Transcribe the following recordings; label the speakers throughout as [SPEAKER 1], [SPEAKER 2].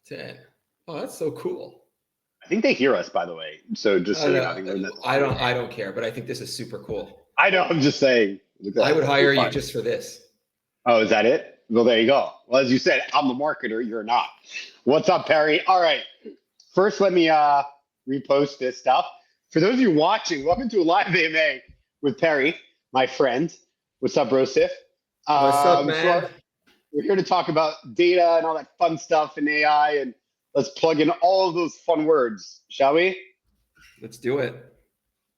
[SPEAKER 1] 10. Oh, that's so cool.
[SPEAKER 2] I think they hear us, by the way. So just so you know, I think
[SPEAKER 1] I don't care, but I think this is super cool.
[SPEAKER 2] I know. I'm just saying.
[SPEAKER 1] I would hire you just for this.
[SPEAKER 2] Oh, is that it? Well, there you go. Well, as you said, I'm the marketer. You're not. What's up, Perry? All right. First, let me repost this stuff. For those of you watching, welcome to a live AMA with Perry, my friend. What's up, Brosif?
[SPEAKER 1] What's up, man?
[SPEAKER 2] So we're here to talk about data and all that fun stuff and AI, and let's plug in all of those fun words, shall we?
[SPEAKER 1] Let's do it.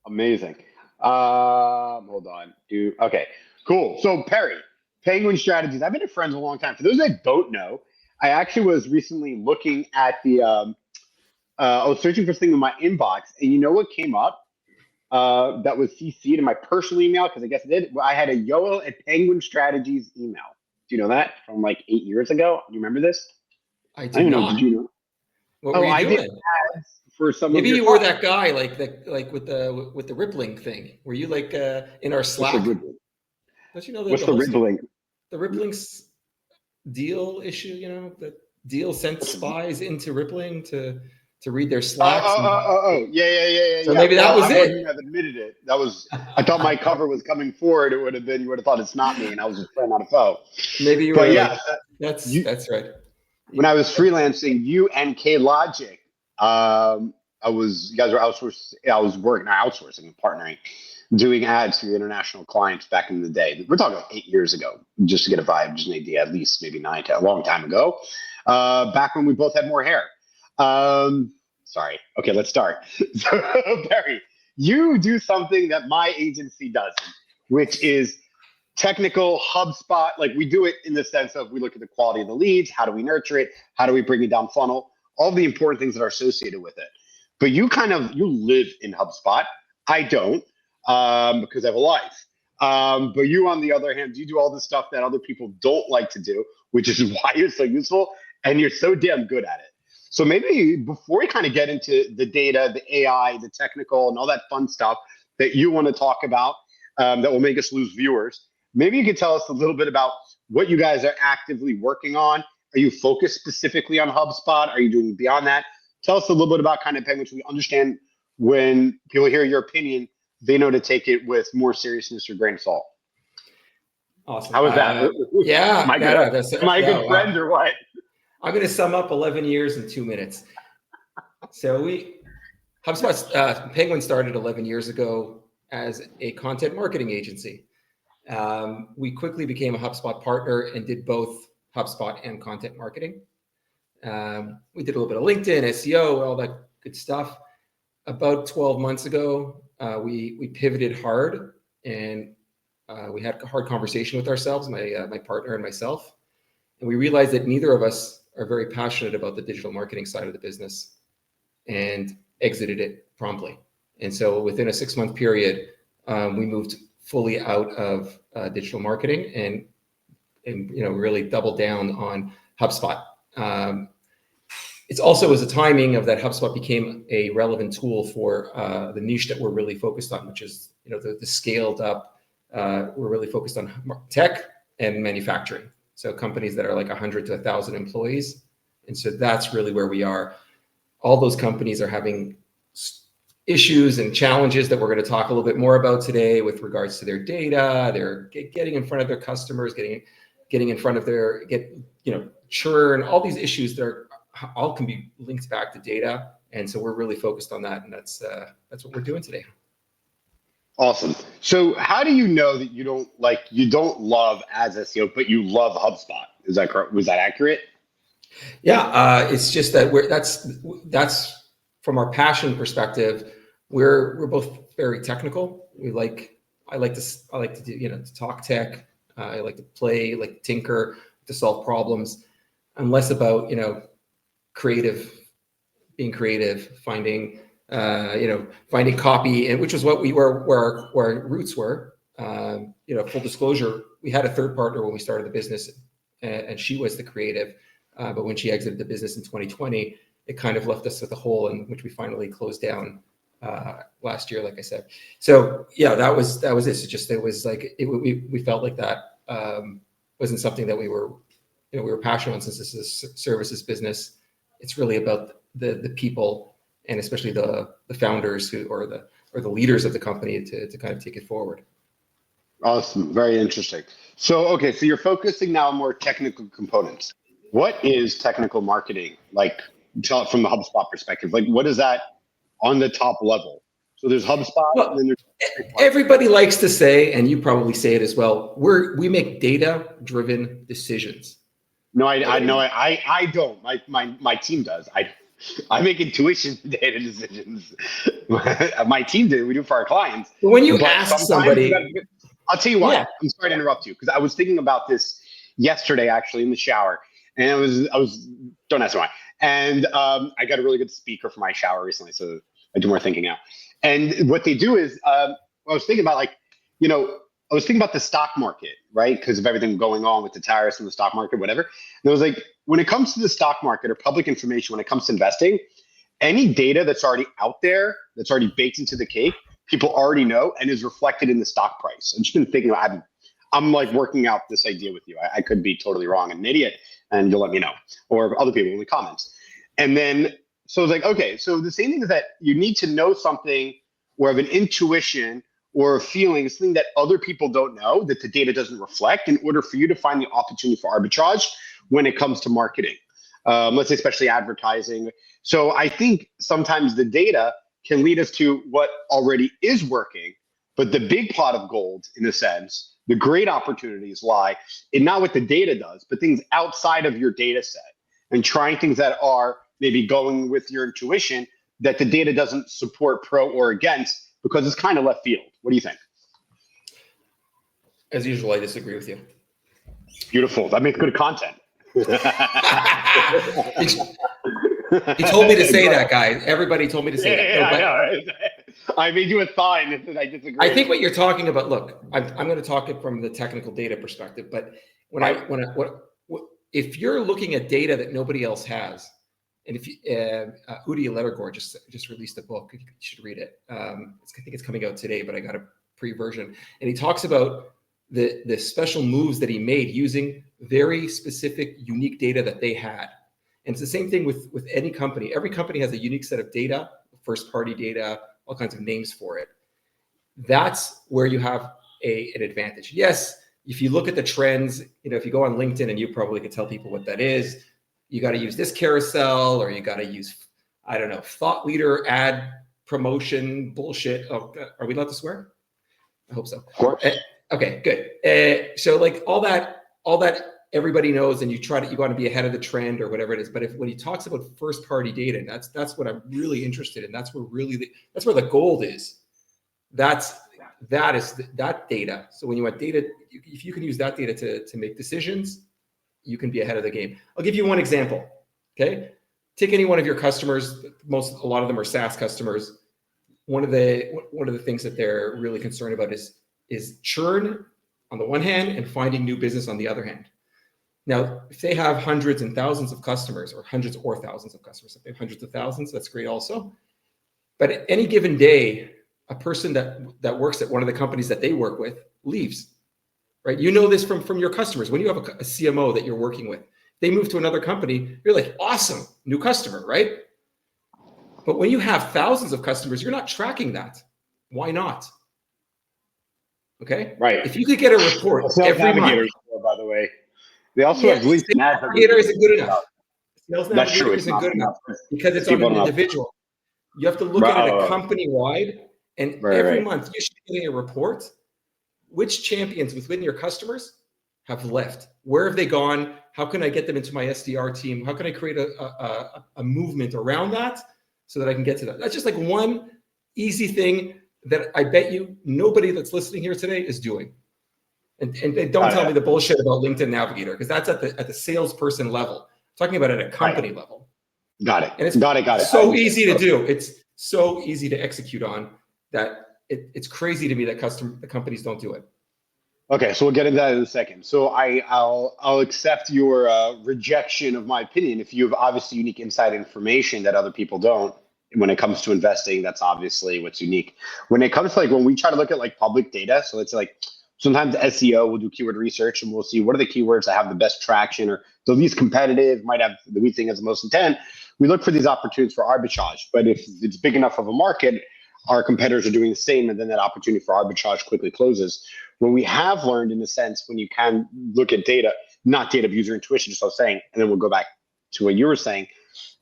[SPEAKER 2] Amazing. Hold on. Okay, cool. So Perry, Penguin Strategies. I've been a friend a long time. For those that don't know, I actually was recently looking at the. I was searching for something in my inbox, and you know what came up? That was CC'd in my personal email because I guess it did. I had a Yoel at Penguin Strategies email. Do you know that from like 8 years ago? Do you remember this?
[SPEAKER 1] I do not.
[SPEAKER 2] Did you know?
[SPEAKER 1] What were you doing?
[SPEAKER 2] Did ads for some.
[SPEAKER 1] Maybe you were that guy like with the rippling thing. Were you like in our Slack?
[SPEAKER 2] Don't
[SPEAKER 1] you know that?
[SPEAKER 2] What's the rippling?
[SPEAKER 1] The rippling deal issue. You know, the deal sent spies into rippling to read their Slacks.
[SPEAKER 2] Yeah.
[SPEAKER 1] So maybe that was it.
[SPEAKER 2] I wouldn't have admitted it. That was. I thought my cover was coming forward. It would have been. You would have thought it's not me, and I was just friend, not a foe.
[SPEAKER 1] Maybe you were. But yeah, that's right.
[SPEAKER 2] When I was freelancing, you and K Logic, you guys were outsourcing. I was working outsourcing, partnering, doing ads for your international clients back in the day. We're talking like 8 years ago, just to get a vibe, just an idea, at least maybe 9, 10, a long time ago. Back when we both had more hair. Sorry. Okay, let's start. So, Barry, you do something that my agency doesn't, which is technical HubSpot. Like we do it in the sense of we look at the quality of the leads, how do we nurture it, how do we bring it down funnel, all the important things that are associated with it. But you live in HubSpot. I don't, because I have a life. But you, on the other hand, you do all the stuff that other people don't like to do, which is why you're so useful and you're so damn good at it. So maybe before we kind of get into the data, the AI, the technical, and all that fun stuff that you want to talk about that will make us lose viewers, maybe you could tell us a little bit about what you guys are actively working on. Are you focused specifically on HubSpot? Are you doing beyond that? Tell us a little bit about kind of Penguin so we understand when people hear your opinion, they know to take it with more seriousness or grain of salt.
[SPEAKER 1] Awesome.
[SPEAKER 2] How was that?
[SPEAKER 1] Yeah.
[SPEAKER 2] Am I a good friend or what?
[SPEAKER 1] I'm going to sum up 11 years in 2 minutes. So HubSpot, Penguin started 11 years ago as a content marketing agency. We quickly became a HubSpot partner and did both HubSpot and content marketing. We did a little bit of LinkedIn, SEO, all that good stuff. About 12 months ago, we pivoted hard and we had a hard conversation with ourselves, my partner and myself. And we realized that neither of us are very passionate about the digital marketing side of the business and exited it promptly. And so within a 6-month period, we moved fully out of digital marketing and really doubled down on HubSpot. It's also as a timing of that HubSpot became a relevant tool for the niche that we're really focused on, which is the scaled up. We're really focused on tech and manufacturing. So companies that are like 100 to 1,000 employees. And so that's really where we are. All those companies are having issues and challenges that we're going to talk a little bit more about today with regards to their data. They're getting in front of their customers, getting in front of their churn, all these issues that all can be linked back to data. And so we're really focused on that. And that's what we're doing today.
[SPEAKER 2] Awesome. So how do you know that you don't love ads SEO, but you love HubSpot? Is that correct? Was that accurate?
[SPEAKER 1] Yeah. It's just that that's from our passion perspective. We're both very technical. I like to do, to talk tech. I like to play, like to tinker, to solve problems. I'm less about, being creative, finding copy, and which is what where our roots were. Full disclosure, we had a third partner when we started the business, and she was the creative. But when she exited the business in 2020, it kind of left us with a hole in which we finally closed down last year, like I said. So yeah, that was it. It's just we felt like that wasn't something that we were passionate on, since this is a services business. It's really about the people, and especially the founders or the leaders of the company to kind of take it forward.
[SPEAKER 2] Awesome. Very interesting. So, okay, so you're focusing now on more technical components. What is technical marketing? Like, tell it from the HubSpot perspective. Like, what is that on the top level? So there's HubSpot,
[SPEAKER 1] Well,
[SPEAKER 2] and then there's
[SPEAKER 1] everybody likes to say, and you probably say it as well, we make data-driven decisions.
[SPEAKER 2] no, I don't. My team does. I make intuition data decisions. My team did. We do for our clients.
[SPEAKER 1] But when you
[SPEAKER 2] But
[SPEAKER 1] ask
[SPEAKER 2] sometimes
[SPEAKER 1] somebody,
[SPEAKER 2] I'll tell you why.
[SPEAKER 1] yeah,
[SPEAKER 2] I'm sorry to interrupt you because I was thinking about this yesterday, actually, in the shower, and I was. Don't ask me why. And I got a really good speaker for my shower recently, so I do more thinking now. And what they do is, I was thinking about I was thinking about the stock market, right? Because of everything going on with the tariffs and the stock market, whatever. And it was like, when it comes to the stock market or public information, when it comes to investing, any data that's already out there, that's already baked into the cake, people already know and is reflected in the stock price. I've just been thinking about, I'm like working out this idea with you. I could be totally wrong and an idiot, and you'll let me know, or other people in the comments. And then, so it's like, okay, so the same thing is that you need to know something or have an intuition or a feeling, something that other people don't know, that the data doesn't reflect, in order for you to find the opportunity for arbitrage when it comes to marketing. Let's say especially advertising. So I think sometimes the data can lead us to what already is working, but the big pot of gold, in a sense, the great opportunities lie in not what the data does, but things outside of your data set, and trying things that are maybe going with your intuition that the data doesn't support pro or against, because it's kind of left field. What do you think?
[SPEAKER 1] as usual, I disagree with you.
[SPEAKER 2] Beautiful. That makes good content.
[SPEAKER 1] He told me to say that, guy. Everybody told me to say that. No,
[SPEAKER 2] I know. I made you a sign and I disagree.
[SPEAKER 1] I think what you're talking about. Look, I'm going to talk it from the technical data perspective, but if you're looking at data that nobody else has, and if you, Udi Lettergore just released a book, you should read it. I think it's coming out today, but I got a pre-version, and he talks about the special moves that he made using very specific, unique data that they had. And it's the same thing with any company. Every company has a unique set of data, first-party data, all kinds of names for it. That's where you have an advantage. Yes, if you look at the trends, if you go on LinkedIn, and you probably could tell people what that is, you got to use this carousel, or you got to use, I don't know, thought leader ad promotion bullshit. Oh, are we allowed to swear? I hope so.
[SPEAKER 2] Of course.
[SPEAKER 1] Okay, good. So like all that everybody knows, and you want to be ahead of the trend or whatever it is. But when he talks about first party data, that's what I'm really interested in. That's where that's where the gold is. That data. So when you want data, if you can use that data to make decisions, you can be ahead of the game. I'll give you one example. Okay, take any one of your customers. A lot of them are SaaS customers. One of the things that they're really concerned about is churn on the one hand and finding new business on the other hand. Now, if they have hundreds and thousands of customers, or hundreds or thousands of customers, if they have hundreds of thousands, that's great also. But at any given day, a person that works at one of the companies that they work with leaves, right? You know this from your customers. When you have a CMO that you're working with, they move to another company, you're like, awesome, new customer, right? But when you have thousands of customers, you're not tracking that. Why not? Okay.
[SPEAKER 2] Right.
[SPEAKER 1] If you could get a report every month,
[SPEAKER 2] by the way, they also have LinkedIn ads.
[SPEAKER 1] Navigator isn't good enough. Sales
[SPEAKER 2] That's
[SPEAKER 1] Navigator
[SPEAKER 2] true.
[SPEAKER 1] isn't good enough because it's on an individual. You have to look at it company wide, and every month you should be getting a report. Which champions within your customers have left? Where have they gone? How can I get them into my SDR team? How can I create a movement around that so that I can get to that? That's just like one easy thing that I bet you nobody that's listening here today is doing. And don't tell me the bullshit about LinkedIn Navigator, because that's at the salesperson level. I'm talking about it at a company level.
[SPEAKER 2] Got it.
[SPEAKER 1] And it's
[SPEAKER 2] got it.
[SPEAKER 1] So easy to do. It's so easy to execute on that. It's crazy to me that the companies don't do it.
[SPEAKER 2] Okay, so we'll get into that in a second. So I'll accept your rejection of my opinion. If you have obviously unique inside information that other people don't, when it comes to investing, that's obviously what's unique. When it comes to when we try to look at public data, so it's Sometimes SEO will do keyword research and we'll see what are the keywords that have the best traction or the least competitive, might have that we think has the most intent. We look for these opportunities for arbitrage. But if it's big enough of a market, our competitors are doing the same, and then that opportunity for arbitrage quickly closes. What we have learned, in a sense, when you can look at data, not data of user intuition, just what I was saying, and then we'll go back to what you were saying,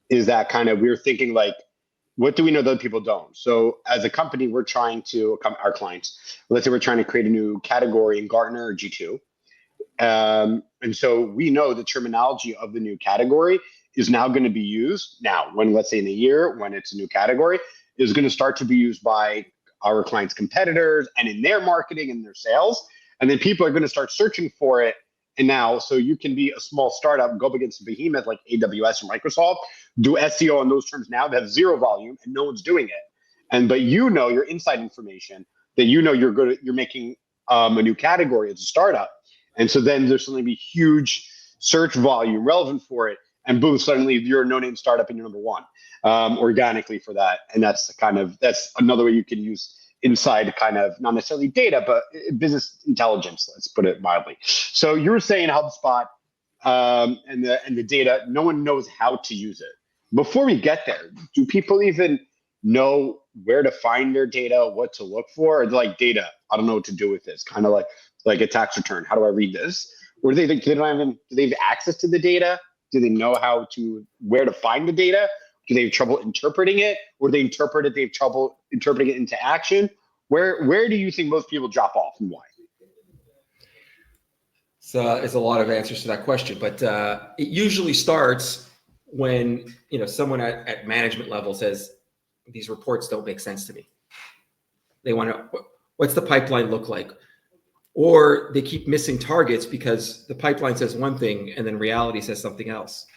[SPEAKER 2] is that kind of we're thinking like, what do we know that other people don't? So as a company, we're trying to, our clients, let's say we're trying to create a new category in Gartner or G2. And so we know the terminology of the new category is now going to be used now when, let's say in a year, when it's a new category, is going to start to be used by our clients' competitors and in their marketing and their sales. And then people are going to start searching for it. And now, so you can be a small startup, go up against a behemoth like AWS or Microsoft, do SEO on those terms now that have zero volume and no one's doing it. But you know your inside information that you know you're making a new category as a startup. And so then there's suddenly be huge search volume relevant for it. And boom, suddenly you're a no-name startup and you're number one organically for that. And that's another way you can use inside kind of not necessarily data, but business intelligence, let's put it mildly. So you were saying HubSpot and the data, no one knows how to use it. Before we get there, do people even know where to find their data, what to look for? Or like data, I don't know what to do with this, kind of like a tax return. How do I read this? Or do they have access to the data? Do they know where to find the data? Do they have trouble interpreting it? Or they interpret it, they have trouble interpreting it into action? Where do you think most people drop off and why?
[SPEAKER 1] So it's a lot of answers to that question, but it usually starts when someone at management level says, these reports don't make sense to me. They want to, what's the pipeline look like? Or they keep missing targets because the pipeline says one thing and then reality says something else.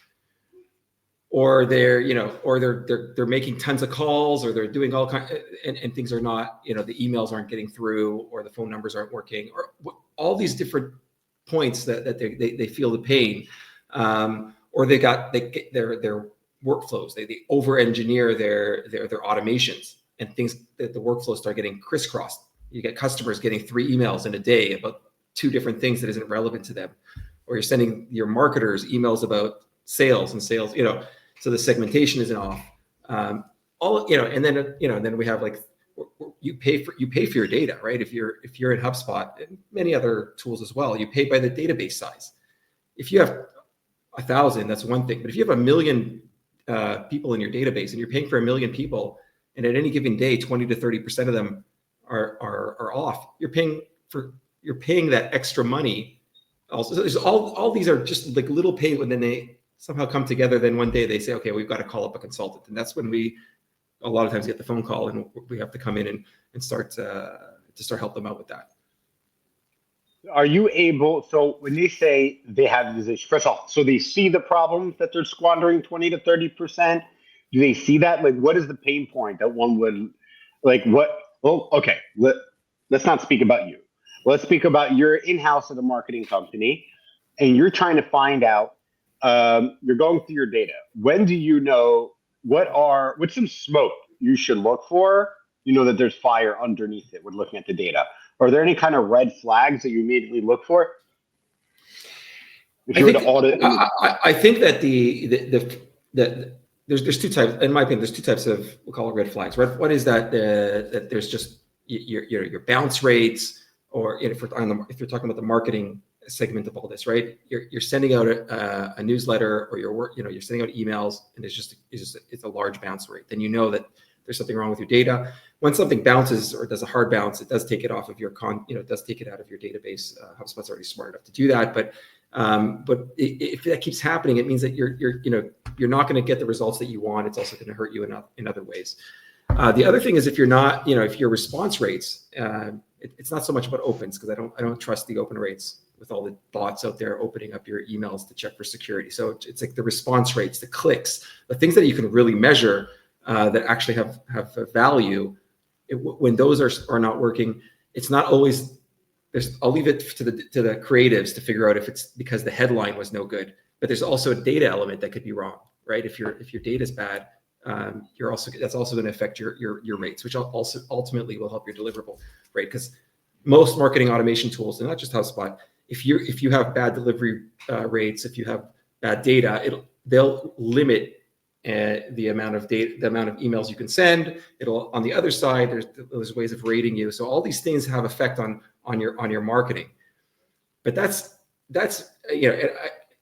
[SPEAKER 1] Or they're making tons of calls, or they're doing all kinds, and things are not, the emails aren't getting through, or the phone numbers aren't working, or all these different points that they feel the pain, or they get their workflows, they over-engineer their automations, and things that the workflows start getting crisscrossed. You get customers getting 3 emails in a day about 2 different things that isn't relevant to them, or you're sending your marketers emails about sales, so the segmentation isn't off. And then we have like, you pay for your data, right? If you're in HubSpot and many other tools as well, you pay by the database size. If you have 1,000, that's one thing. But if you have 1 million people in your database and you're paying for 1 million people, and at any given day, 20 to 30% of them are off, you're paying that extra money. Also, so there's all these are just like little pay, and then they somehow come together. Then one day they say, okay, we've got to call up a consultant, and that's when we a lot of times get the phone call, and we have to come in and start to help them out with that.
[SPEAKER 2] Are you able? So when they say they have this issue, first of all, so they see the problems that they're squandering 20 to 30%. Do they see that? Like, what is the pain point that one would like? What? Well, okay. Let's not speak about you. Let's speak about you're in-house at a marketing company, and you're trying to find out. You're going through your data. When do you know what's some smoke you should look for? You know that there's fire underneath it. We're looking at the data. Are there any kind of red flags that you immediately look for? If you were to audit,
[SPEAKER 1] I think that there's 2 types. In my opinion, there's 2 types of, we'll call it red flags. One is that there's just your bounce rates, or if you're talking about the marketing segment of all this, right? You're sending out a newsletter, or you're sending out emails, and it's a large bounce rate. Then you know that there's something wrong with your data. When something bounces or does a hard bounce, it does take it off of your it does take it out of your database. HubSpot's already smart enough to do that, but if that keeps happening, it means that you're not going to get the results that you want. It's also going to hurt you in other ways. The other thing is if your response rates, it's not so much about opens, because I don't trust the open rates with all the bots out there opening up your emails to check for security. So it's like the response rates, the clicks, the things that you can really measure that actually have value. When those are not working, it's not always. I'll leave it to the creatives to figure out if it's because the headline was no good. But there's also a data element that could be wrong, right? If your data is bad, that's also going to affect your rates, which also ultimately will help your deliverable rate. Because most marketing automation tools, and not just HubSpot, if you have bad delivery rates, if you have bad data, they'll limit the amount of data, the amount of emails you can send. It'll, on the other side, there's ways of rating you. So all these things have effect on your marketing. But that's because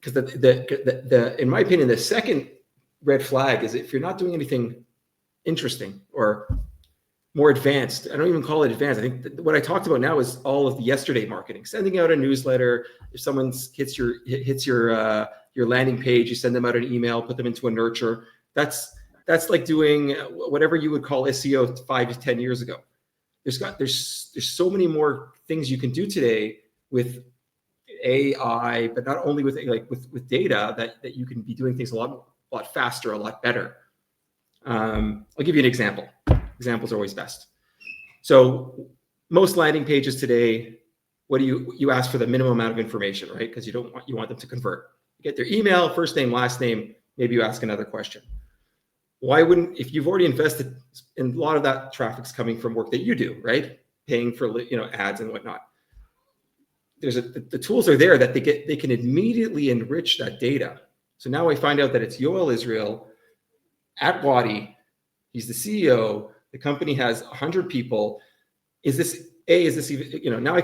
[SPEAKER 1] the in my opinion, the second red flag is if you're not doing anything interesting or more advanced. I don't even call it advanced. I think what I talked about now is all of the yesterday marketing, sending out a newsletter. If someone hits your landing page, you send them out an email, put them into a nurture. That's like doing whatever you would call SEO 5 to 10 years ago. There's so many more things you can do today with AI, but not only with data that you can be doing things a lot faster, a lot better. I'll give you an example. Examples are always best. So most landing pages today, what do you ask for the minimum amount of information, right? Because you want them to convert. You get their email, first name, last name, maybe you ask another question. Why wouldn't, if you've already invested in a lot of that traffic's coming from work that you do, right? Paying for ads and whatnot. The tools are there that they can immediately enrich that data. So now I find out that it's Yoel Israel at Wadi. He's the CEO. The company has 100 people. Is this even, now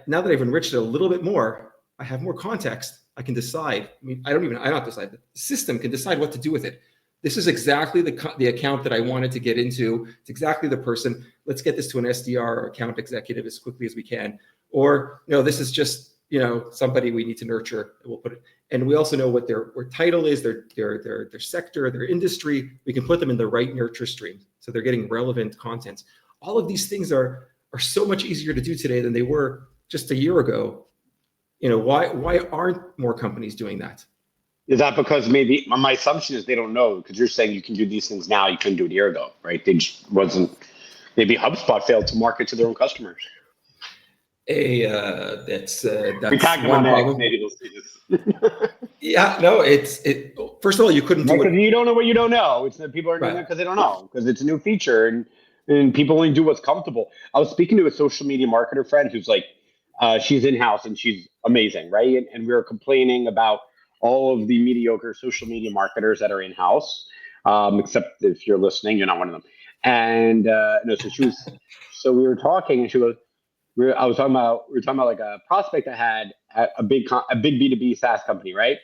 [SPEAKER 1] now that I've enriched it a little bit more, I have more context. I can decide. I mean, I don't decide. The system can decide what to do with it. This is exactly the account that I wanted to get into. It's exactly the person. Let's get this to an SDR or account executive as quickly as we can. Or no, this is just somebody we need to nurture. We'll put it. And we also know what their title is, their sector, their industry. We can put them in the right nurture stream, so they're getting relevant content. All of these things are so much easier to do today than they were just a year ago. Why aren't more companies doing that?
[SPEAKER 2] Is that because maybe my assumption is they don't know, because you're saying you can do these things now, you couldn't do it a year ago, right? They just wasn't. Maybe HubSpot failed to market to their own customers.
[SPEAKER 1] That's
[SPEAKER 2] we tag them on X, maybe they'll see this.
[SPEAKER 1] Yeah, no, first of all, you couldn't do it.
[SPEAKER 2] Because you don't know what you don't know. It's that people are doing it because they don't know, because it's a new feature and people only do what's comfortable. I was speaking to a social media marketer friend who's like, she's in-house and she's amazing, right? And we were complaining about all of the mediocre social media marketers that are in-house, except if you're listening, you're not one of them. And so we were talking, and she goes, we were talking about like a prospect I had at a big B2B SaaS company, right?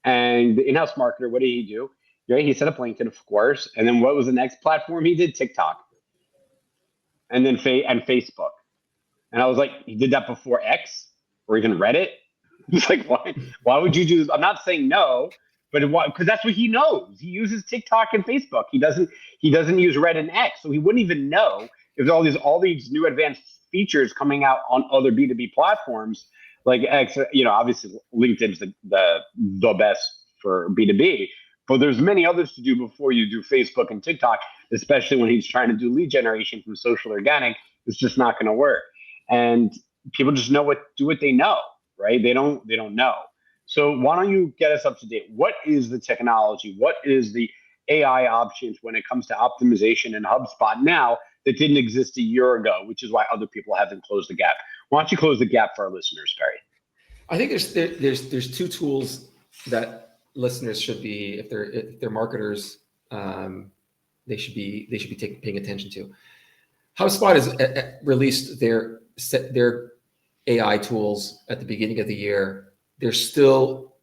[SPEAKER 2] And the in-house marketer, what did he do? Right? He set up LinkedIn, of course, and then what was the next platform he did? TikTok, and then Facebook. And I was like, he did that before X or even Reddit? He's like, why? Why would you do this? I'm not saying no, but because that's what he knows. He uses TikTok and Facebook. He doesn't use Reddit and X, so he wouldn't even know if there's all these new advanced features coming out on other B2B platforms like X. Obviously LinkedIn's the best for B2B, but there's many others to do before you do Facebook and TikTok, especially when he's trying to do lead generation from social organic. It's just not going to work. And people just do what they know, right? They don't know. So why don't you get us up to date? What is the technology? What is the AI options when it comes to optimization in HubSpot now that didn't exist a year ago, which is why other people haven't closed the gap? Why don't you close the gap for our listeners, Perry?
[SPEAKER 1] I think there's two tools that listeners should be, if they're marketers, they should be paying attention to. HubSpot has released their AI tools at the beginning of the year. They're still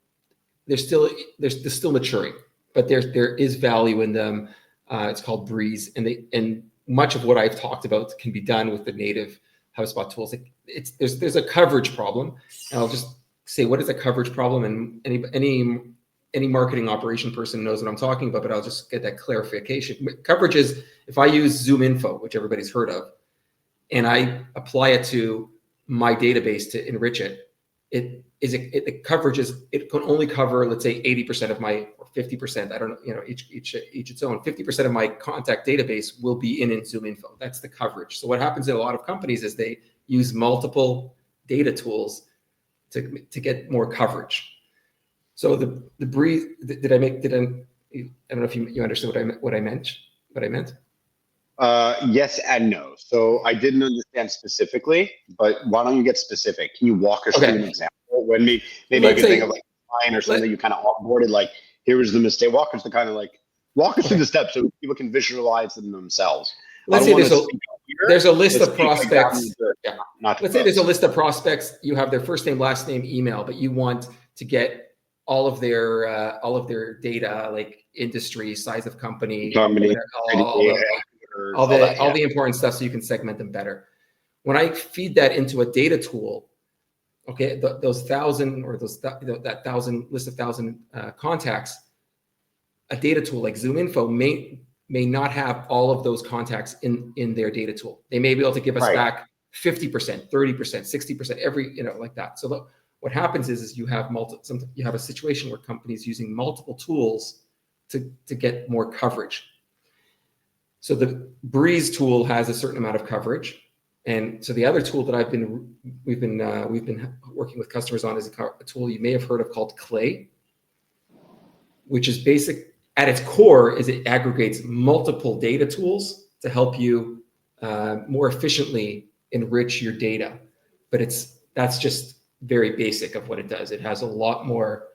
[SPEAKER 1] maturing, but there is value in them. It's called Breeze, and much of what I've talked about can be done with the native HubSpot tools. There's a coverage problem, and I'll just say what is a coverage problem, and any marketing operation person knows what I'm talking about, but I'll just get that clarification. Coverage is if I use ZoomInfo, which everybody's heard of, and I apply it to my database to enrich it, the coverage is, it can only cover, let's say 80% of my, or 50%, I don't know, each its own, 50% of my contact database will be in ZoomInfo. That's the coverage. So what happens in a lot of companies is they use multiple data tools to get more coverage. So the Breeze, I don't know if you understood what I meant.
[SPEAKER 2] Yes and no. So I didn't understand specifically, but why don't you get specific? Can you walk us through an
[SPEAKER 1] Okay.
[SPEAKER 2] example? When maybe you
[SPEAKER 1] Let's
[SPEAKER 2] can think of
[SPEAKER 1] say,
[SPEAKER 2] like a line or
[SPEAKER 1] let,
[SPEAKER 2] something you kind of onboarded, like here was the mistake. Walk us through
[SPEAKER 1] okay.
[SPEAKER 2] the steps so people can visualize them themselves. I
[SPEAKER 1] Let's
[SPEAKER 2] don't
[SPEAKER 1] say
[SPEAKER 2] want to speak up here.
[SPEAKER 1] there's a list
[SPEAKER 2] Let's
[SPEAKER 1] of
[SPEAKER 2] speak like down the
[SPEAKER 1] prospects.
[SPEAKER 2] dirt,
[SPEAKER 1] Yeah.
[SPEAKER 2] not to
[SPEAKER 1] Let's say there's a
[SPEAKER 2] pros.
[SPEAKER 1] list of prospects. You have their first name, last name, email, but you want to get all of their data, like industry, size of company,
[SPEAKER 2] Company,
[SPEAKER 1] whatever,
[SPEAKER 2] all that.
[SPEAKER 1] all
[SPEAKER 2] Yeah.
[SPEAKER 1] the important stuff, so you can segment them better. When I feed that into a data tool, okay, those thousand or that thousand list of thousand contacts, a data tool like ZoomInfo may not have all of those contacts in their data tool. They may be able to give us
[SPEAKER 2] Right.
[SPEAKER 1] back 50%, 30%, 60%, every, like that. So what happens is you have you have a situation where companies using multiple tools to get more coverage. So the Breeze tool has a certain amount of coverage. And so the other tool that we've been working with customers on is a tool you may have heard of called Clay, which is basic at its core is it aggregates multiple data tools to help you more efficiently enrich your data. But that's just very basic of what it does. It has a lot more.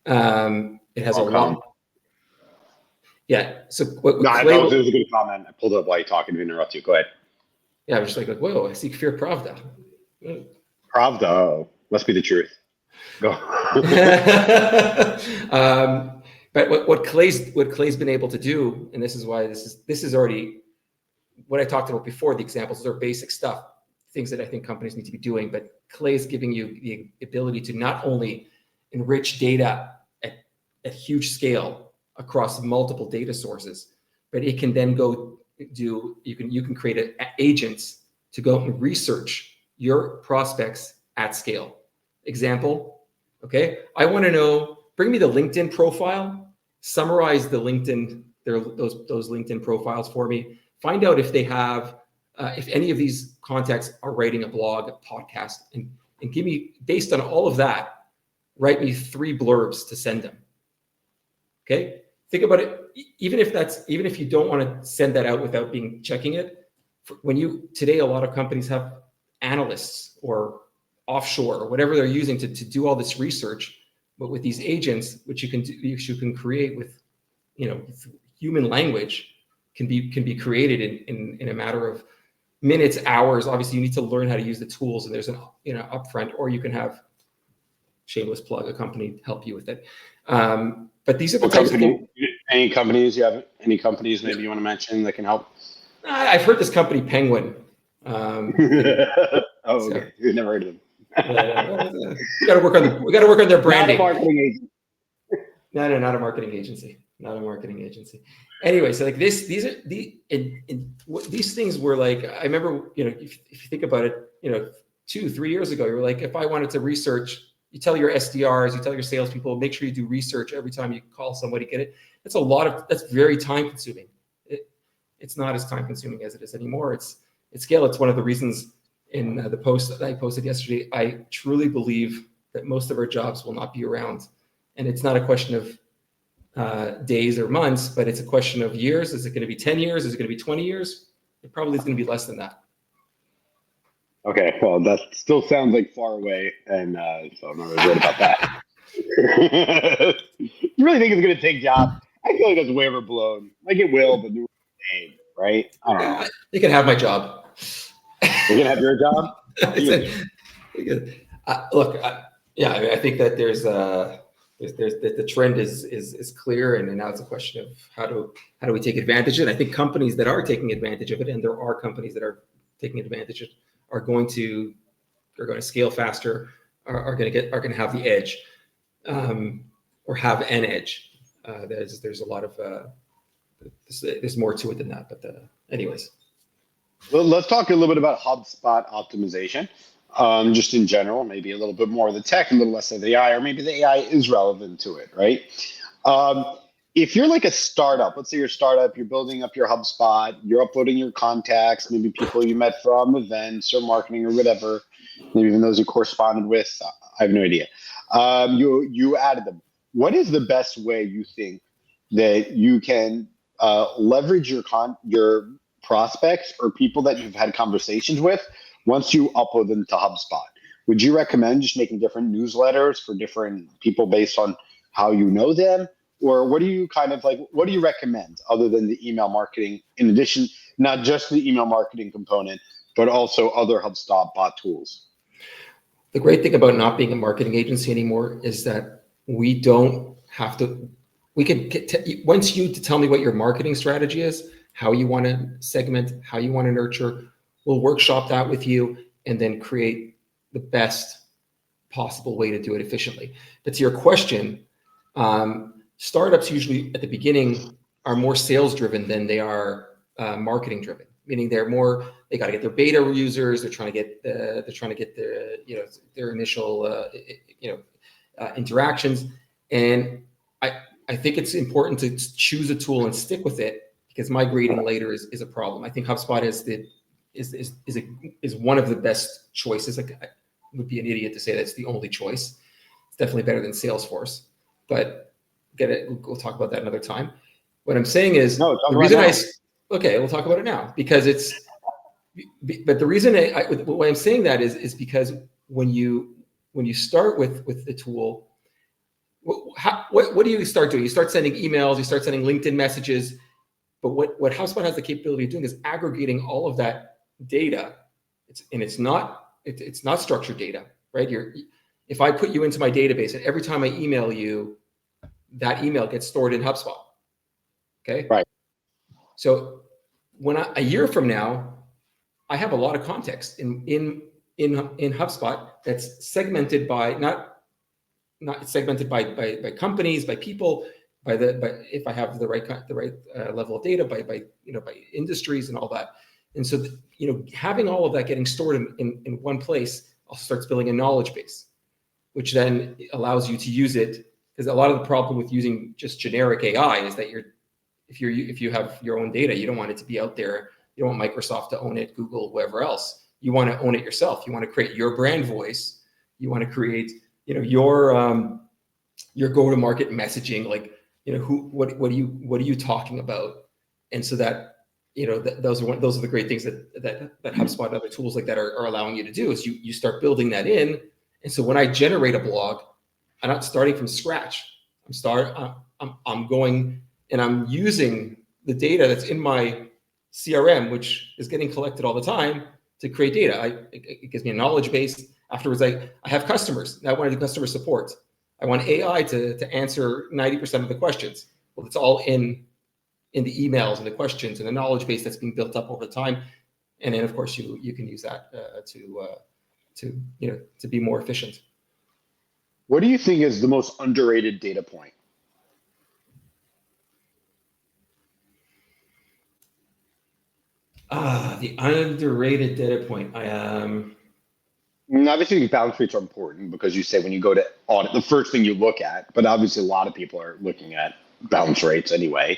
[SPEAKER 1] It has a lot. Yeah. So what
[SPEAKER 2] No,
[SPEAKER 1] Clay?
[SPEAKER 2] it was a good comment. I pulled up while you're talking to interrupt you. Go ahead.
[SPEAKER 1] Yeah, I was just like, whoa, I seek fear pravda.
[SPEAKER 2] Pravda. Oh, must be the truth. Go.
[SPEAKER 1] But what Clay's been able to do, and this is why this is already what I talked about before. The examples are basic stuff, things that I think companies need to be doing. But Clay is giving you the ability to not only enrich data at huge scale across multiple data sources, but it can then go do you can create agents to go and research your prospects at scale. Example, okay, I want to know, bring me the LinkedIn profile, summarize the LinkedIn, those LinkedIn profiles for me, find out if they have, if any of these contacts are writing a blog, a podcast, and give me, based on all of that, write me 3 blurbs to send them. Okay, think about it. Even if you don't want to send that out without checking it, today a lot of companies have analysts or offshore or whatever they're using to do all this research, but with these agents, which you can create with, human language, can be created in a matter of minutes, hours. Obviously, you need to learn how to use the tools, and there's an upfront, or you can have, shameless plug, a company help you with it. But these are the types of things.
[SPEAKER 2] Any companies you have? Any companies maybe you want to mention that can help?
[SPEAKER 1] I've heard this company Penguin.
[SPEAKER 2] Okay. You've never heard of them.
[SPEAKER 1] We got to work on their branding.
[SPEAKER 2] Not a marketing agency.
[SPEAKER 1] No, not a marketing agency. Not a marketing agency. Anyway, so like these things were like, I remember, if you think about it, 2-3 years ago, you were like, if I wanted to research, you tell your SDRs, you tell your salespeople, make sure you do research every time you call somebody, get it. That's very time consuming. It's not as time consuming as it is anymore. It's scale. It's one of the reasons in the post that I posted yesterday, I truly believe that most of our jobs will not be around. And it's not a question of days or months, but it's a question of years. Is it going to be 10 years? Is it going to be 20 years? It probably is going to be less than that.
[SPEAKER 2] Okay, well, that still sounds like far away, and so I'm not really worried about that. You really think it's going to take jobs? I feel like that's way overblown. Like it will, but new name, right? I don't know.
[SPEAKER 1] You can have my job.
[SPEAKER 2] You can have your job?
[SPEAKER 1] Look, I think that there's the trend is clear, and now it's a question of how do we take advantage of it. I think companies that are taking advantage of it, and there are companies that are taking advantage of it, are going to scale faster, are going to have the edge, or have an edge. There's a lot of there's more to it than that, but anyways.
[SPEAKER 2] Well, let's talk a little bit about HubSpot optimization, just in general. Maybe a little bit more of the tech, a little less of the AI, or maybe the AI is relevant to it, right? If you're like a startup, let's say you're a startup, you're building up your HubSpot, you're uploading your contacts, maybe people you met from events or marketing or whatever, maybe even those you corresponded with. I have no idea. You added them. What is the best way you think that you can leverage your prospects or people that you've had conversations with once you upload them to HubSpot? Would you recommend just making different newsletters for different people based on how you know them? Or what do you what do you recommend other than the email marketing, in addition, not just the email marketing component, but also other HubSpot bot tools?
[SPEAKER 1] The great thing about not being a marketing agency anymore is that we don't have to, we can once you tell me what your marketing strategy is, how you want to segment, how you want to nurture, we'll workshop that with you and then create the best possible way to do it efficiently. But to your question, startups usually at the beginning are more sales driven than they are marketing driven, meaning they got to get their beta users. They're trying to get their initial interactions. And I think it's important to choose a tool and stick with it, because migrating later is a problem. I think HubSpot is one of the best choices. Like, I would be an idiot to say that's the only choice. It's definitely better than Salesforce, but we'll talk about that another time. What I'm saying is the reason we'll talk about it now, because but the reason why I'm saying that is because when you start with the tool, what do you start doing? You start sending emails, you start sending LinkedIn messages. But what HubSpot has the capability of doing is aggregating all of that data. It's not structured data, right? If I put you into my database and every time I email you, that email gets stored in HubSpot. Okay.
[SPEAKER 2] Right.
[SPEAKER 1] So a year from now, I have a lot of context in HubSpot that's segmented by not segmented by companies, by people, by if I have the right level of data, by industries and all that. And so having all of that getting stored in one place also starts building a knowledge base, which then allows you to use it. Because a lot of the problem with using just generic AI is that if you have your own data, you don't want it to be out there. You don't want Microsoft to own it, Google, whoever else. You want to own it yourself. You want to create your brand voice. You want to create your go-to-market messaging, like what are you talking about? And so that those are the great things that HubSpot and other tools like that are allowing you to do, is you start building that in. And so when I generate a blog, I'm not starting from scratch. I'm going and I'm using the data that's in my CRM, which is getting collected all the time, to create data. It gives me a knowledge base. Afterwards, I have customers. Now I want to do customer support. I want AI to answer 90% of the questions. Well, it's all in the emails and the questions and the knowledge base that's being built up over time. And then of course you can use that to be more efficient.
[SPEAKER 2] What do you think is the most underrated data point?
[SPEAKER 1] The underrated data point.
[SPEAKER 2] Obviously, bounce rates are important, because you say when you go to audit, the first thing you look at, but obviously a lot of people are looking at bounce rates anyway,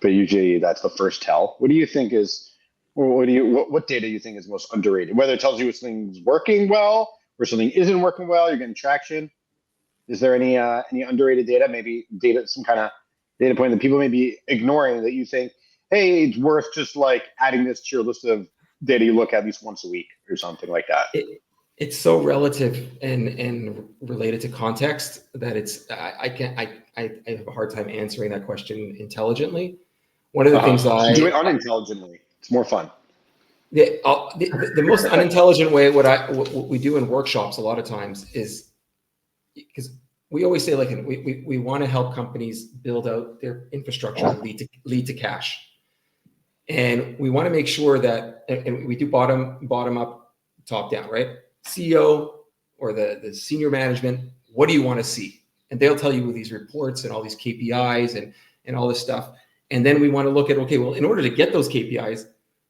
[SPEAKER 2] but usually that's the first tell. What do you think is, or what data do you think is most underrated? Whether it tells you if something's working well or something isn't working well, you're getting traction. Is there any underrated data, maybe some kind of data point that people may be ignoring that you think, hey, it's worth just like adding this to your list of data you look at least once a week or something like that?
[SPEAKER 1] It's so relative and related to context that I have a hard time answering that question intelligently. One of the things
[SPEAKER 2] do it unintelligently. It's more fun.
[SPEAKER 1] The most unintelligent way, what we do in workshops a lot of times is, because we always say, like, we want to help companies build out their infrastructure and lead to cash, and we want to make sure that, and we do bottom up, top down, right? CEO or the senior management, what do you want to see? And they'll tell you these reports and all these KPIs and all this stuff. And then we want to look at, okay, well, in order to get those KPIs,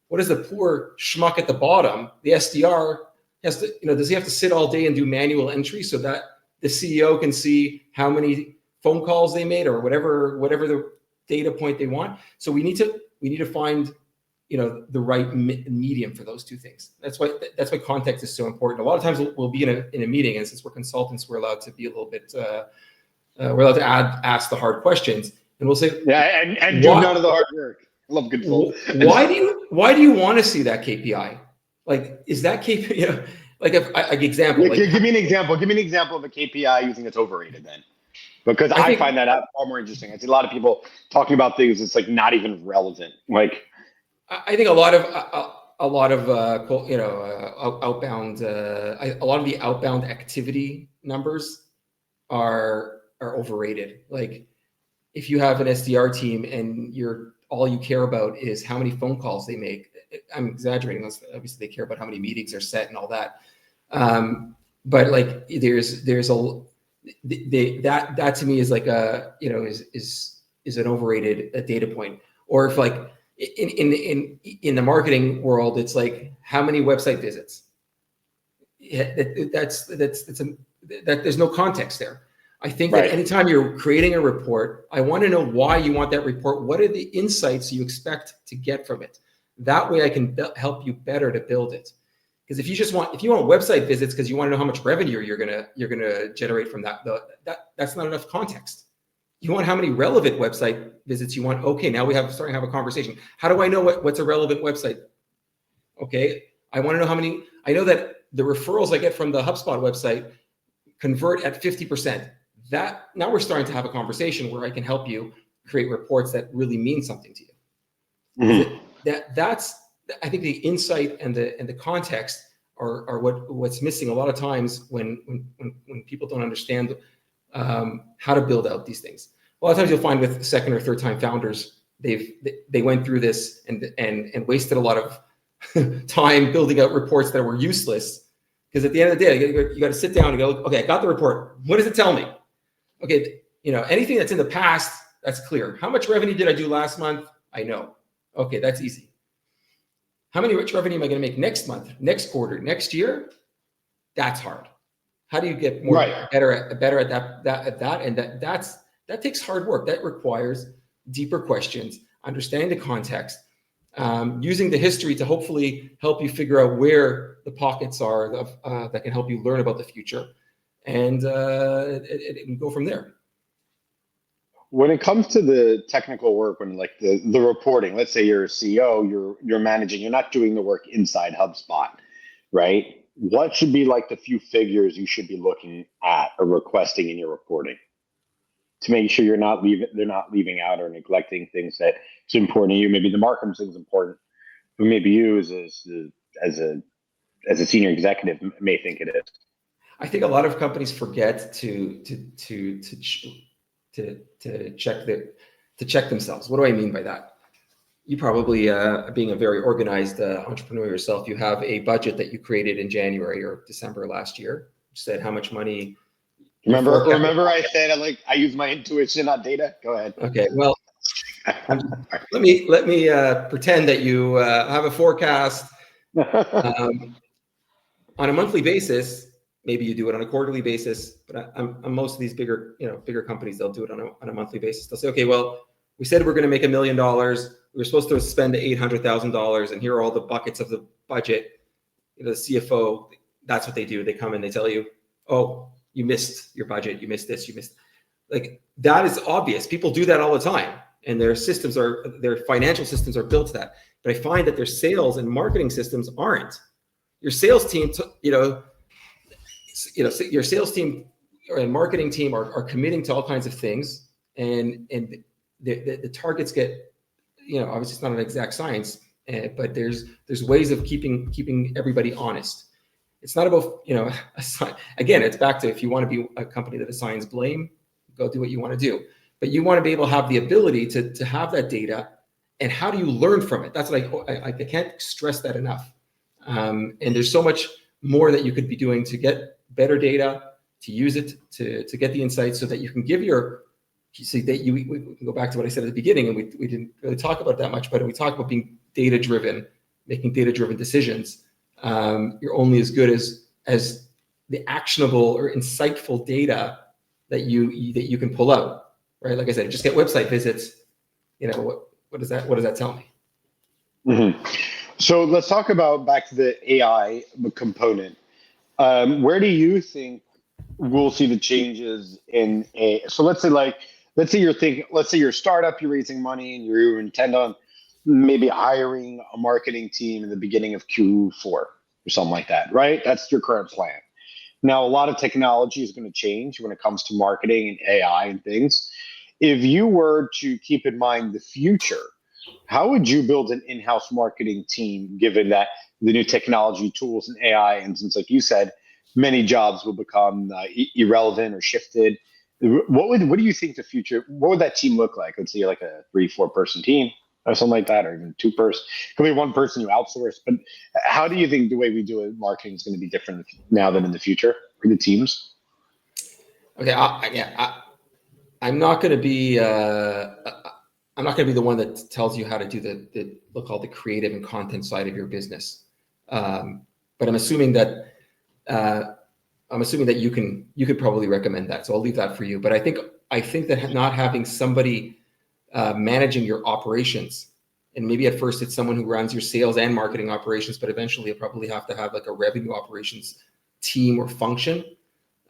[SPEAKER 1] what is the poor schmuck at the bottom, the SDR, does he have to sit all day and do manual entry so that the CEO can see how many phone calls they made or whatever the data point they want? So we need to find the right medium for those two things. That's why context is so important. A lot of times we'll be in a meeting, and since we're consultants, we're allowed to be a little bit, we're allowed to ask the hard questions, and we'll say,
[SPEAKER 2] and do none of the hard work. Love good full.
[SPEAKER 1] Why do you want to see that KPI? Like, is that KPI? You know, like, if example, like,
[SPEAKER 2] give me an example. Give me an example of a KPI you think it's overrated then, because I find that out far more interesting. I see a lot of people talking about things that's like not even relevant. Like,
[SPEAKER 1] I think a lot of outbound, a lot of the outbound activity numbers are overrated. Like, if you have an SDR team and all you care about is how many phone calls they make, I'm exaggerating. Obviously, they care about how many meetings are set and all that. But like, there's that to me is like is an overrated data point. Or if like in the marketing world, it's like how many website visits. There's no context there. I think that anytime you're creating a report, I want to know why you want that report. What are the insights you expect to get from it? That way I can help you better to build it. Because if you want website visits because you want to know how much revenue you're gonna generate from that's not enough context. You want how many relevant website visits you want. Okay, now starting to have a conversation. How do I know what's a relevant website? Okay, I want to know how many. I know that the referrals I get from the HubSpot website convert at 50%. That now we're starting to have a conversation where I can help you create reports that really mean something to you. Mm-hmm. That's I think the insight and the context are what's missing a lot of times when people don't understand how to build out these things. A lot of times you'll find with second or third time founders, they went through this and wasted a lot of time building out reports that were useless. Because at the end of the day, you got to sit down and go, okay, I got the report. What does it tell me? Okay, anything that's in the past, that's clear. How much revenue did I do last month? I know. Okay, that's easy. How much revenue am I going to make next month, next quarter, next year? That's hard. How do you get better at that? And that takes hard work. That requires deeper questions, understanding the context, using the history to hopefully help you figure out where the pockets are that can help you learn about the future, and go from there.
[SPEAKER 2] When it comes to the technical work, when like the reporting, let's say you're a CEO, you're managing, you're not doing the work inside HubSpot, right? What should be like the few figures you should be looking at or requesting in your reporting to make sure they're not leaving out or neglecting things that it's important to you? Maybe the marketing thing's important, but maybe you as a senior executive may think it is.
[SPEAKER 1] I think a lot of companies forget to check themselves. What do I mean by that? You probably, being a very organized entrepreneur yourself, you have a budget that you created in January or December last year. You said how much money.
[SPEAKER 2] Remember, I said I use my intuition, not data. Go ahead.
[SPEAKER 1] Okay, well, let me pretend that you have a forecast on a monthly basis. Maybe you do it on a quarterly basis, but most of these bigger companies, they'll do it on a monthly basis. They'll say, okay, well, we said we're going to make $1 million. We were supposed to spend $800,000, and here are all the buckets of the budget. The CFO, that's what they do. They come and they tell you, oh, you missed your budget. You missed this. You missed. Like, that is obvious. People do that all the time, and their financial systems are built to that. But I find that their sales and marketing systems aren't. Your sales team, your sales team and marketing team are committing to all kinds of things, and the targets get, obviously it's not an exact science, but there's ways of keeping everybody honest. It's not about, again, it's back to, if you want to be a company that assigns blame, go do what you want to do. But you want to be able to have the ability to have that data, and how do you learn from it? That's what I can't stress that enough. And there's so much more that you could be doing to get better data, to use it to get the insights, so that you can give we can go back to what I said at the beginning, and we didn't really talk about that much, but we talk about being data driven, making data driven decisions. You're only as good as the actionable or insightful data that you can pull out, right? Like I said, just get website visits. What does that tell me?
[SPEAKER 2] Mm-hmm. So let's talk about back to the AI component. Where do you think we'll see the changes in AI? So let's say you're a startup, you're raising money, and you intend on maybe hiring a marketing team in the beginning of Q4 or something like that, right? That's your current plan. Now, a lot of technology is going to change when it comes to marketing and AI and things. If you were to keep in mind the future, how would you build an in-house marketing team given that the new technology tools and AI, and since, like you said, many jobs will become irrelevant or shifted? What do you think the future? What would that team look like? Let's say like a 3-4 person team or something like that, or even 2 person. Could be one person you outsource. But how do you think the way we do it, marketing is going to be different now than in the future for the teams?
[SPEAKER 1] Okay, I'm not going to be. I'm not going to be the one that tells you how to do the we'll call it the creative and content side of your business. But I'm assuming that you could probably recommend that. So I'll leave that for you. But I think that not having somebody managing your operations, and maybe at first it's someone who runs your sales and marketing operations, but eventually you'll probably have to have like a revenue operations team or function.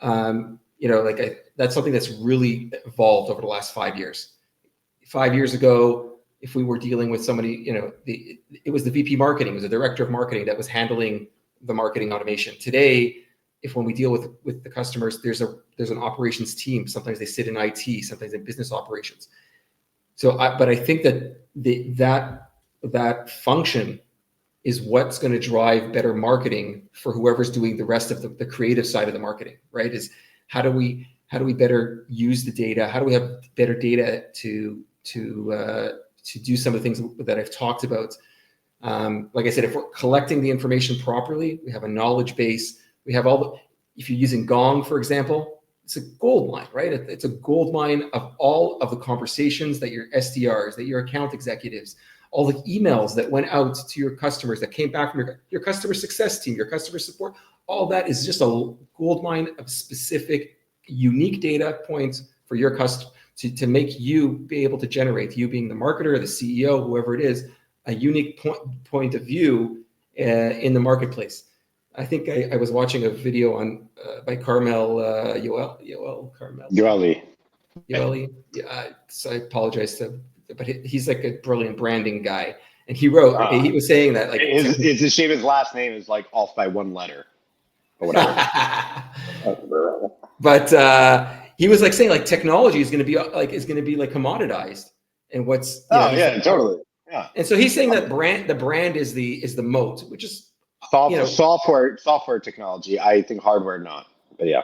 [SPEAKER 1] That's something that's really evolved over the last 5 years. 5 years ago, if we were dealing with somebody, it was the VP marketing, it was the director of marketing that was handling the marketing automation. Today, when we deal with the customers, there's an operations team. Sometimes they sit in IT, sometimes in business operations. But I think that function is what's going to drive better marketing for whoever's doing the rest of the creative side of the marketing, right? Is how do we better use the data? How do we have better data to do some of the things that I've talked about? Like I said, if we're collecting the information properly, we have a knowledge base. We have if you're using Gong, for example, it's a gold mine, right? It's a gold mine of all of the conversations that your SDRs, that your account executives, all the emails that went out to your customers that came back from your customer success team, your customer support, all that is just a gold mine of specific, unique data points for your customer to make you be able to generate, you being the marketer, the CEO, whoever it is, a unique point of view in the marketplace. I think I was watching a video by Yoel. So I apologize but he's like a brilliant branding guy, and he was saying that
[SPEAKER 2] it's a shame his last name is like off by one letter or whatever.
[SPEAKER 1] But he was like saying like technology is going to be commoditized, and
[SPEAKER 2] totally. Yeah.
[SPEAKER 1] And so he's saying that the brand is the moat, which is
[SPEAKER 2] software technology. I think hardware not, but yeah.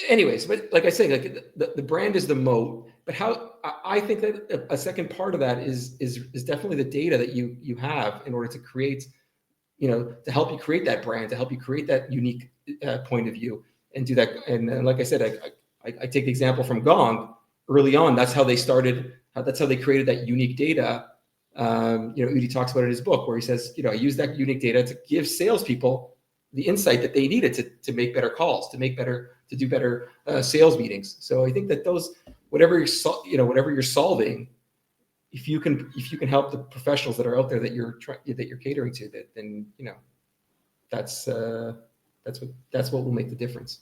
[SPEAKER 1] Anyways, but like I say, like the brand is the moat. But how I think that a second part of that is definitely the data that you have in order to create, to help you create that brand, to help you create that unique point of view, and do that. And like I said, I take the example from Gong early on. That's how they started. That's how they created that unique data. Udi talks about it in his book where he says, I use that unique data to give salespeople the insight that they needed to make better calls, to do better sales meetings. So I think that whatever you're solving, if you can help the professionals that are out there that you're catering to, then that's what will make the difference.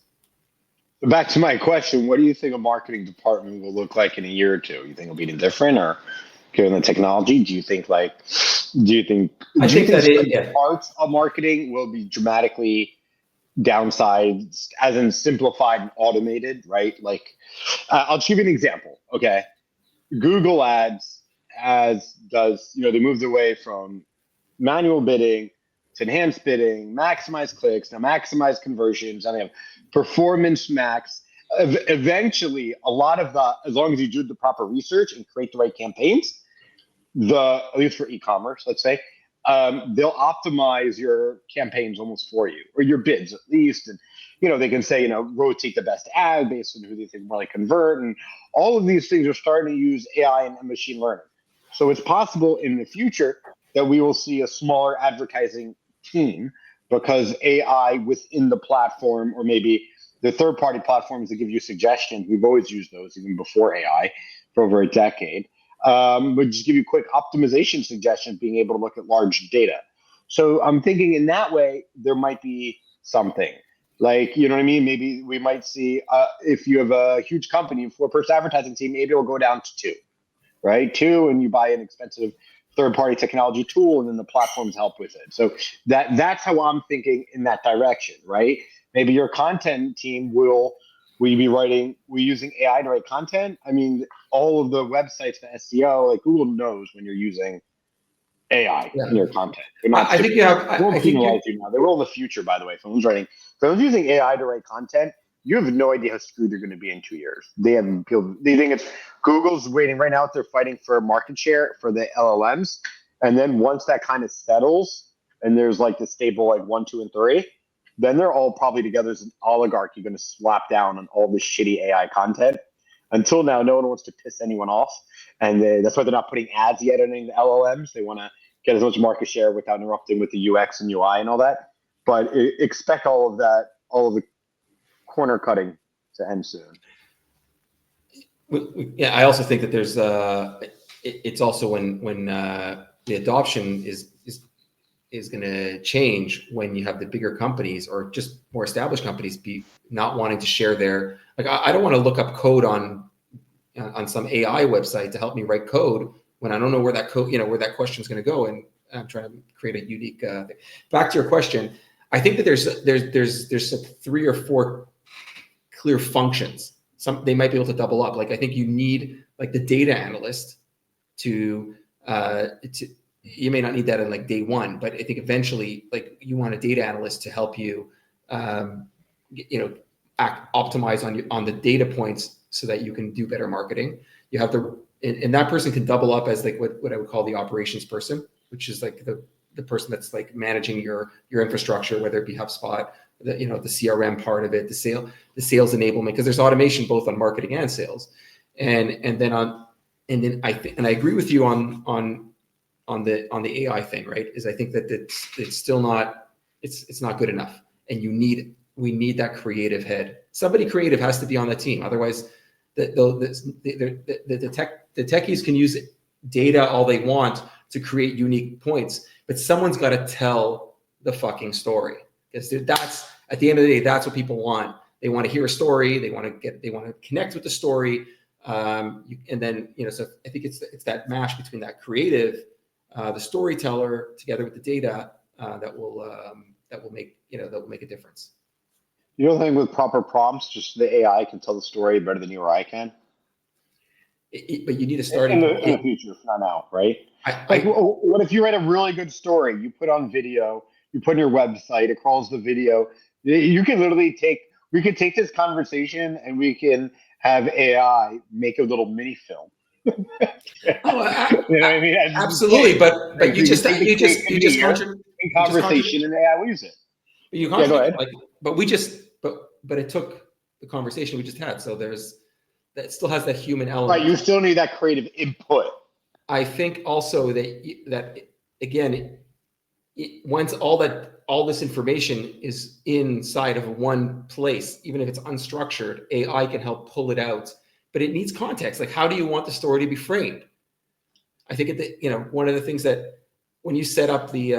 [SPEAKER 2] Back to my question, what do you think a marketing department will look like in a year or two? You think it'll be different, or given the technology, do you think parts of marketing will be dramatically downsized, as in simplified and automated, right? Like, I'll give you an example. Okay, Google Ads they moved away from manual bidding to enhanced bidding, maximize clicks, now maximize conversions, and they have performance max. Eventually, a lot of as long as you do the proper research and create the right campaigns, at least for e-commerce, let's say, they'll optimize your campaigns almost for you, or your bids at least. And, they can say, rotate the best ad based on who they think will convert. And all of these things are starting to use AI and machine learning. So it's possible in the future that we will see a smaller advertising team because AI within the platform, or maybe the third-party platforms that give you suggestions. We've always used those even before AI for over a decade. But just give you quick optimization suggestions, being able to look at large data. So I'm thinking in that way, there might be something like, you know what I mean? Maybe we might see if you have a huge company, 4-person advertising team, maybe it'll go down to 2, right? 2, and you buy an expensive third-party technology tool, and then the platforms help with it. So that's how I'm thinking in that direction, right? Maybe your content team will you be using AI to write content? I mean, all of the websites for SEO, like Google knows when you're using AI in your content. They're not
[SPEAKER 1] I think you have.
[SPEAKER 2] I think now. They will in the future, by the way. If someone's using AI to write content, you have no idea how screwed they're going to be in 2 years. They think it's Google's waiting right now. They're fighting for market share for the LLMs, and then once that kind of settles, and there's like the stable like 1, 2, and 3, then they're all probably together as an oligarchy going to slap down on all this shitty AI content. Until now, no one wants to piss anyone off, and that's why they're not putting ads yet on the LLMs. They want to get as much market share without interrupting with the UX and UI and all that. But expect all of the corner cutting to end soon.
[SPEAKER 1] Yeah, I also think that there's it's also when the adoption is going to change when you have the bigger companies or just more established companies be not wanting to share their, like, I don't want to look up code on some AI website to help me write code when I don't know where that code, where that question is going to go. And I'm trying to create a unique thing. Back to your question. I think that there's 3 or 4 clear functions. They might be able to double up. Like, I think you need like the data analyst to you may not need that in like day one, but I think eventually, like, you want a data analyst to help you, optimize on the data points so that you can do better marketing. You have and that person can double up as like what I would call the operations person, which is like the person that's like managing your infrastructure, whether it be HubSpot, the CRM part of it, the sales enablement, because there's automation both on marketing and sales, and then I think, and I agree with you on the AI thing, right? Is I think that it's still not, it's not good enough, and we need that creative head. Somebody creative has to be on the team, otherwise the techies can use data all they want to create unique points, but someone's got to tell the fucking story, because that's, at the end of the day, that's what people want. They want to hear a story. They want to connect with the story. And then, so I think it's that mash between that creative, the storyteller, together with the data, that will make a difference.
[SPEAKER 2] You know the thing with proper prompts, just the AI can tell the story better than you or I can.
[SPEAKER 1] But you need to start
[SPEAKER 2] in the future, not now, right? What if you write a really good story? You put on video, you put on your website, it crawls the video. You can literally we could take this conversation and we can have AI make a little mini film. You know what I mean?
[SPEAKER 1] Absolutely, but you just
[SPEAKER 2] conversation and AI will use it.
[SPEAKER 1] You go ahead. But it took the conversation we just had, so that still has that human element.
[SPEAKER 2] Right, you still need that creative input.
[SPEAKER 1] I think also that again, once all this information is inside of one place, even if it's unstructured, AI can help pull it out. But it needs context. Like, how do you want the story to be framed? I think one of the things that when you set up the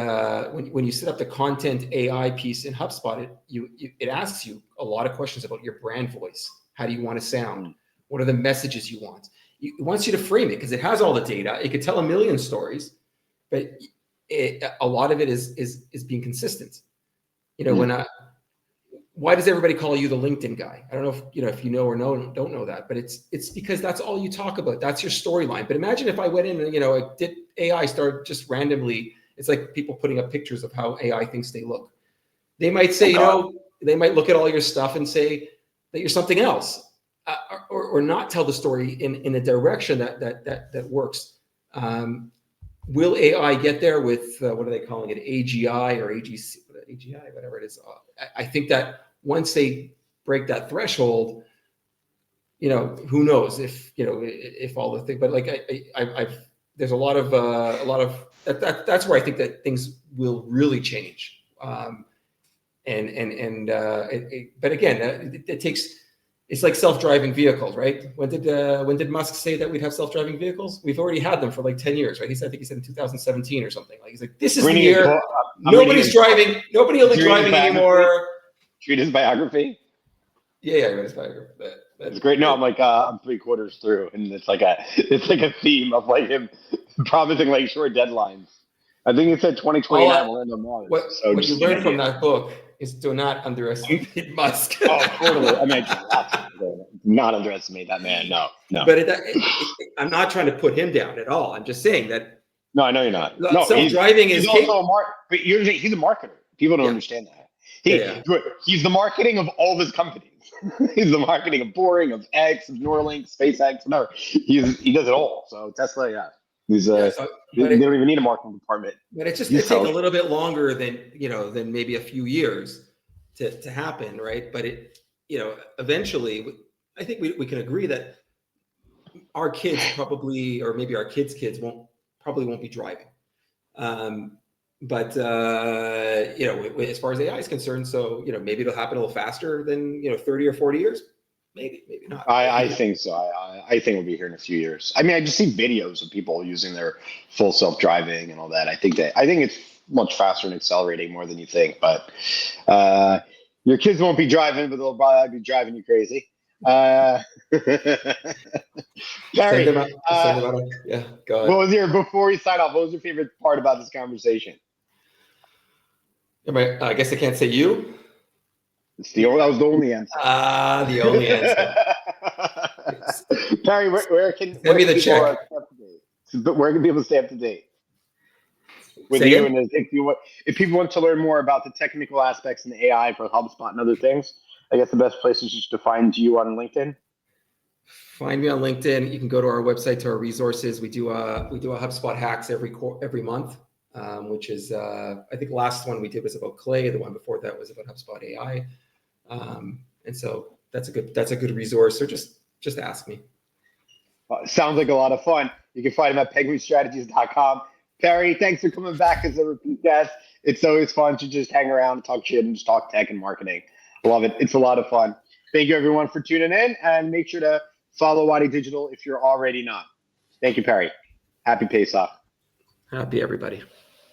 [SPEAKER 1] when you set up the content AI piece in HubSpot, it asks you a lot of questions about your brand voice. How do you want to sound? What are the messages you want? It wants you to frame it because it has all the data. It could tell a million stories, but a lot of it is being consistent. Why does everybody call you the LinkedIn guy? I don't know if you know or don't know that, but it's because that's all you talk about. That's your storyline. But imagine if I went in and I did AI start just randomly. It's like people putting up pictures of how AI thinks they look. They might say, they might look at all your stuff and say that you're something else, or not tell the story in a direction that works. Will AI get there with what are they calling it, AGI or AGI, whatever it is? I think that once they break that threshold, who knows if all the things. But like there's a lot of that's where I think that things will really change. But again, it takes. It's like self-driving vehicles, right? When did Musk say that we'd have self-driving vehicles? We've already had them for like 10 years, right? I think he said in 2017 or something. Like, he's like, this is the year. Nobody's driving. Nobody will be driving anymore.
[SPEAKER 2] Read his biography.
[SPEAKER 1] Yeah, I read his biography.
[SPEAKER 2] It's great. No, I'm like I'm 3/4 through, and it's like a theme of like him promising like short deadlines. I think he said 2029 will end on Mars. So
[SPEAKER 1] what you
[SPEAKER 2] just an
[SPEAKER 1] learn from
[SPEAKER 2] idea.
[SPEAKER 1] that book is do not underestimate Musk.
[SPEAKER 2] Oh, totally. I mean, do not underestimate that man. No, no,
[SPEAKER 1] But I'm not trying to put him down at all. I'm just saying that
[SPEAKER 2] no. I know you're not. No,
[SPEAKER 1] self-driving is
[SPEAKER 2] he's also but he's a marketer. People don't
[SPEAKER 1] yeah,
[SPEAKER 2] understand that.
[SPEAKER 1] yeah.
[SPEAKER 2] He's the marketing of all of his companies. He's the marketing of Boring, of X, of Neuralink, SpaceX, whatever. He does it all. So Tesla, yeah. He's they don't even need a marketing department.
[SPEAKER 1] But it's just going to take a little bit longer than maybe a few years to happen, right? But eventually, I think we can agree that our kids probably, or maybe our kids probably won't be driving. But as far as AI is concerned, so maybe it'll happen a little faster than 30 or 40 years. Maybe not.
[SPEAKER 2] I think so. I think we'll be here in a few years. I mean, I just see videos of people using their full self-driving and all that. I think it's much faster and accelerating more than you think. But your kids won't be driving, but they'll probably be driving you crazy. Barry,
[SPEAKER 1] send them out. Yeah, go ahead.
[SPEAKER 2] Before we sign off, what was your favorite part about this conversation?
[SPEAKER 1] I guess I can't say you.
[SPEAKER 2] That was the only answer.
[SPEAKER 1] The only answer.
[SPEAKER 2] Barry, where can people stay up to date with you? And if people want to learn more about the technical aspects and AI for HubSpot and other things, I guess the best place is just to find you on LinkedIn.
[SPEAKER 1] Find me on LinkedIn. You can go to our website, to our resources. We do a HubSpot hacks every month, which is I think the last one we did was about Clay. The one before that was about HubSpot AI. And so that's a good resource. So just ask me.
[SPEAKER 2] Sounds like a lot of fun. You can find him at penguinstrategies.com. Perry, thanks for coming back as a repeat guest. It's always fun to just hang around and talk shit and just talk tech and marketing. Love it. It's a lot of fun. Thank you everyone for tuning in, and make sure to follow Wadi Digital if you're already not. Thank you, Perry. Happy Pace Off.
[SPEAKER 1] Happy everybody.